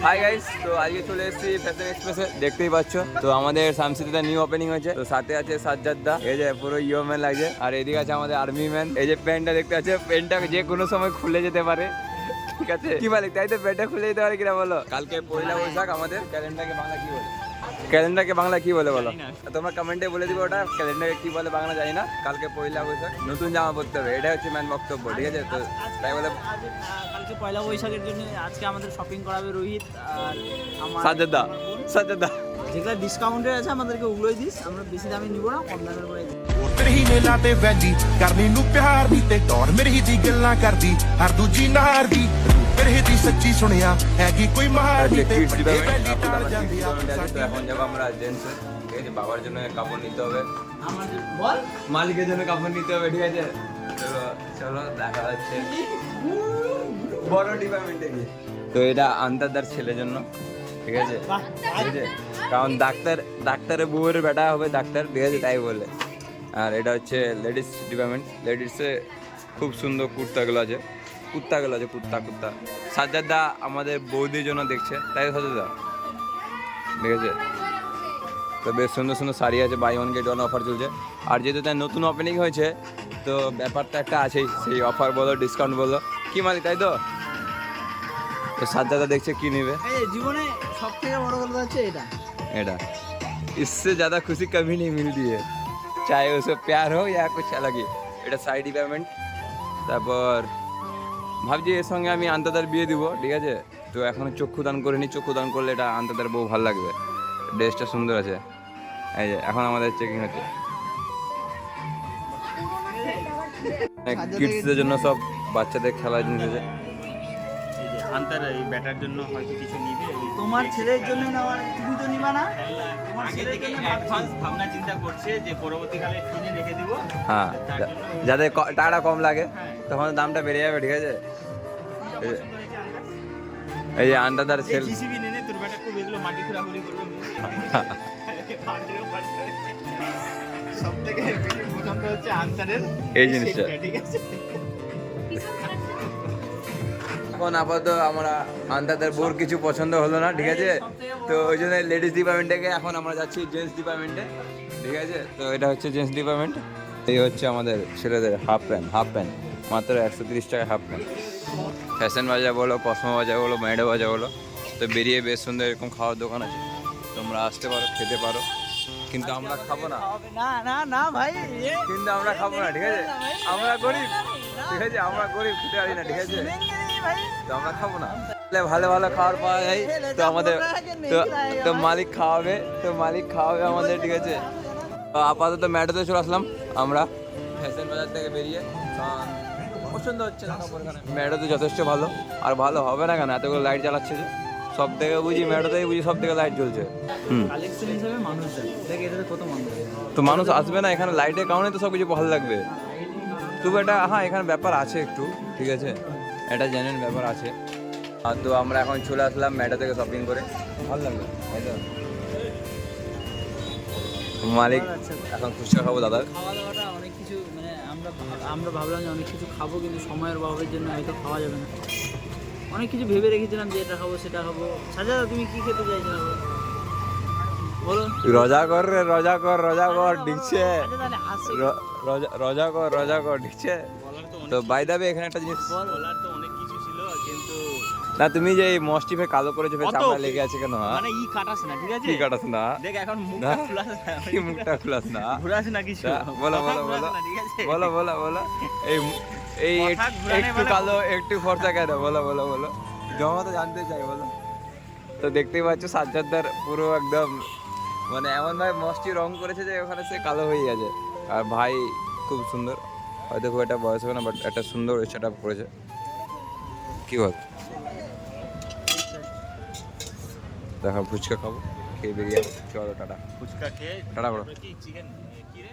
Hi guys, তো আজকে চলে এসেছি ফ্যাশন এক্সপ্রেসে, দেখতেই পাচ্ছ। তো আমাদের সামসিটিতে নিউ ওপেনিং হয়েছে, তো সাথে আছে সাজ্জাদদা, এই যে পুরো ইয়ো ম্যান লাগছে। আর এদিকে আছে আমাদের আর্মি ম্যান, এই যে প্যান্টটা দেখতে আছে, প্যান্টটা যে কোনো সময় খুলে যেতে পারে, ঠিক আছে কি মালিক? তাই তো প্যান্টটা খুলে যেতে পারে কিনা বলো। কালকে পয়লা বৈশাখ, আমাদের ক্যালেন্ডারকে বাংলা কি বলে? ক্যালেন্ডারকে বাংলা কি বলে বলো? তোমরা কমেন্টে বলে দিবে ওটা ক্যালেন্ডারকে কি বলে বাংলা, জানি না। কালকে পয়লা বৈশাখ, নতুন জামা পরতে হবে, এটা হচ্ছে ম্যান বক্তব্য, ঠিক আছে? তো তাই বলে কালকে পয়লা বৈশাখের জন্য আজকে আমাদের শপিং করাবে রোহিত আর আমার সাজ্জাদদা। সাজ্জাদদা যেগুলো ডিসকাউন্টের আছে আমাদেরকে ওগুলোই দিস, আমরা বেশি দামে নিব না, কম দামের করে দিই। ਤੇਰੇ ਹੀ ਨੇ ਲਾਤੇ ਵੈਲੀ ਕਰਨੀ ਨੂੰ ਪਿਆਰ ਦੀ ਤੇ ਟੌਰ ਮੇਰੀ ਹੀ ਦੀ ਗੱਲਾਂ ਕਰਦੀ ਹਰ ਦੂਜੀ ਨਾਰ ਦੀ ਤੇਰੇ ਦੀ ਸੱਚੀ ਸੁਣਿਆ ਹੈਗੀ ਕੋਈ ਮਾਰ ਦੀ ਤੇ ਵੱਡੇ ਵੈਲੀ ਟਾਲ ਜਾਂਦੀ ਆ তো এখন যাবো আমরা জেন্টস, ঠিক আছে? বাবার জন্য কাপড় নিতে হবে, আমাদের বল মালিকের জন্য কাপড় নিতে হবে, ঠিক আছে? তো চলো দেখা যাচ্ছে বড় ডিপার্টমেন্টে গিয়ে। তো এটা আন্তাদার ছেলের জন্য, ঠিক আছে? ঠিক আছে, কারণ ডাক্তারের বউয়ের বেটা হবে ডাক্তার, ঠিক আছে? তাই বলে। আর এটা হচ্ছে লেডিস ডিপার্টমেন্ট, লেডিসে খুব সুন্দর কুর্তাগুলো আছে, কুর্তা। সাজ্জাদদা আমাদের বৌদির জন্য দেখছে, তাই তো সাজ্জাদদা? ঠিক আছে, তো বেশ সুন্দর সুন্দর শাড়ি আছে, buy one get one offer চলছে। আর যেহেতু তার নতুন ওপেনিং হয়েছে, তো ব্যাপারটা একটা আছেই, সেই অফার বলো ডিসকাউন্ট বলো, কি মালিক, তাই তো? তো সাজ্জাদা দেখছে কি নেবে। এই জীবনে সব থেকে বড় কথা হচ্ছে এটা इससे ज़्यादा खुशी कभी नहीं मिलती है, चाहे उसे प्यार हो या कुछ अलग ही। এটা সাইড ডিপার্টমেন্ট। তারপর ভাবছি এর সঙ্গে আমি আন্তাদার বিয়ে দিব, ঠিক আছে? তো এখন চক্ষুদান করিনি, চক্ষুদান করলে এটা আন্তাদার বউ ভালো লাগবে, ড্রেসটা সুন্দর আছে। এই যে এখন আমাদের চেকিং হচ্ছে, কিডসদের জন্য সব বাচ্চাদের খেলার জিনিস আছে। আন্তার এই ব্যাটার জন্য হয়তো কিছু নিবে, তোমার ছেলের জন্য না, তুমি তো নিবা না, তোমার আগে ছেলের থেকে জন্য অ্যাডভান্স ভাবনা চিন্তা করছে যে পরবর্তীকালে কিনে রেখে দিব। হ্যাঁ, যাতে টাকাটা কম লাগে, তখন দামটা বেড়ে যাবে, ঠিক আছে? এই যে আন্ডাদার সেল, জিসিবি নেনে তোর ব্যাটা খুব এগুলো মাটি খুঁড়াখুড়ি করবে। সব থেকে বেশি পছন্দ হচ্ছে আন্তারের এই জিনিসটা। ঠিক আছে, এখন আপাতত আমরা আন্তাদের বোর কিছু পছন্দ হলো না, ঠিক আছে? তো ওই জন্য লেডিস ডিপার্টমেন্ট থেকে এখন আমরা যাচ্ছি জেন্টস ডিপার্টমেন্টে, ঠিক আছে? তো এটা হচ্ছে জেন্টস ডিপার্টমেন্ট। এই হচ্ছে আমাদের ছেলেদের হাফ প্যান্ট, মাত্র 130 টাকা হাফ প্যান্ট। ফ্যাশন বাজার বলো, কসমো বাজার বলো, ম্যাডো বাজার বলো, তো বেরিয়ে বেশ সুন্দর এরকম খাওয়ার দোকান আছে, তোমরা আসতে পারো, খেতে পারো, কিন্তু আমরা খাবো না, না ভাই, কিন্তু আমরা খাবো না, ঠিক আছে? আমরা গরিব, ঠিক আছে? আমরা গরিব, খেতে পারি না, ঠিক আছে? তো আমরা খাবো না। ভালো ভালো খাবার পাওয়া যায়, তো আমাদের তো মালিক খাওয়াবে আমাদের, ঠিক আছে? তো আপাতত ম্যাডোতে চলে আসলাম আমরা ফ্যাশন বাজার থেকে বেরিয়ে, কারণ পছন্দ হচ্ছে না কাপড়। এখানে ম্যাডোতে যথেষ্ট ভালো, আর ভালো হবে না কেন, এতগুলো লাইট জ্বালাচ্ছে যে, সব থেকে বুঝি ম্যাডোতেই বুঝি সব থেকে লাইট জ্বলছে। কালেকশন হিসেবে মানুষ দেখ, এটাতে কত মানুষ, তো মানুষ আসবে না এখানে, লাইটের কারণে তো সব কিছু ভালো লাগবে। তবু এটা হ্যাঁ, এখানে ব্যাপার আছে একটু, ঠিক আছে? এটা জেনুইন ব্যাপার আছে। আর তো আমরা এখন চলে আসলাম ম্যাডো থেকে শপিং করে, ভালো লাগলো, তাই তো? মালিক এখন ফুচকা খাবো দাদা। খাওয়া দাওয়াটা অনেক কিছু, মানে আমরা ভাবলাম যে অনেক কিছু খাবো, কিন্তু সময়ের অভাবের জন্য হয়তো খাওয়া যাবে না। অনেক কিছু ভেবে রেখেছিলাম যে এটা খাবো সেটা খাবো। সাজাদা তুমি কি খেতে চাইছো বলো? রজা কর রে, রজা কর ঢিকছে, রজা কর ঢিকছে। তো বাই দাবে এখানে একটা জিনিস বলার তো অনেক কিছু ছিল, কিন্তু না, তুমি যে এই মস্টিফে কালো করেছো, চামড়া লেগে আছে কেন? মানে ই কাটাস না, ঠিক আছে? কি কাটাস না? দেখ এখন মুখটা খোলাস না, কি মুখটা খুলাস না? ঘুরাস না কিছু, বলো ঠিক আছে? বলো এই এই কথা ঘুরানে একটু মানে কালো একটু ফর্সা কেন? বলো জমা তো জানতে চাই, বলো। তো দেখতেই পাচ্ছ সাজ্জাদদার পুরো একদম মানে এমন ভাবে মস্তি রং করেছে যে ওখানে সে কালো হয়ে গেছে। আর ভাই খুব সুন্দর, হয়তো খুব একটা বয়স হবে না, বাট একটা সুন্দর সেট আপ করেছে। কি বল? দেখো ফুচকা খাবো, খেয়ে বেরিয়ে যাবো, চলো টাটা। ফুচকা খেয়ে টাটা বড়। কি চিকেন কি রে?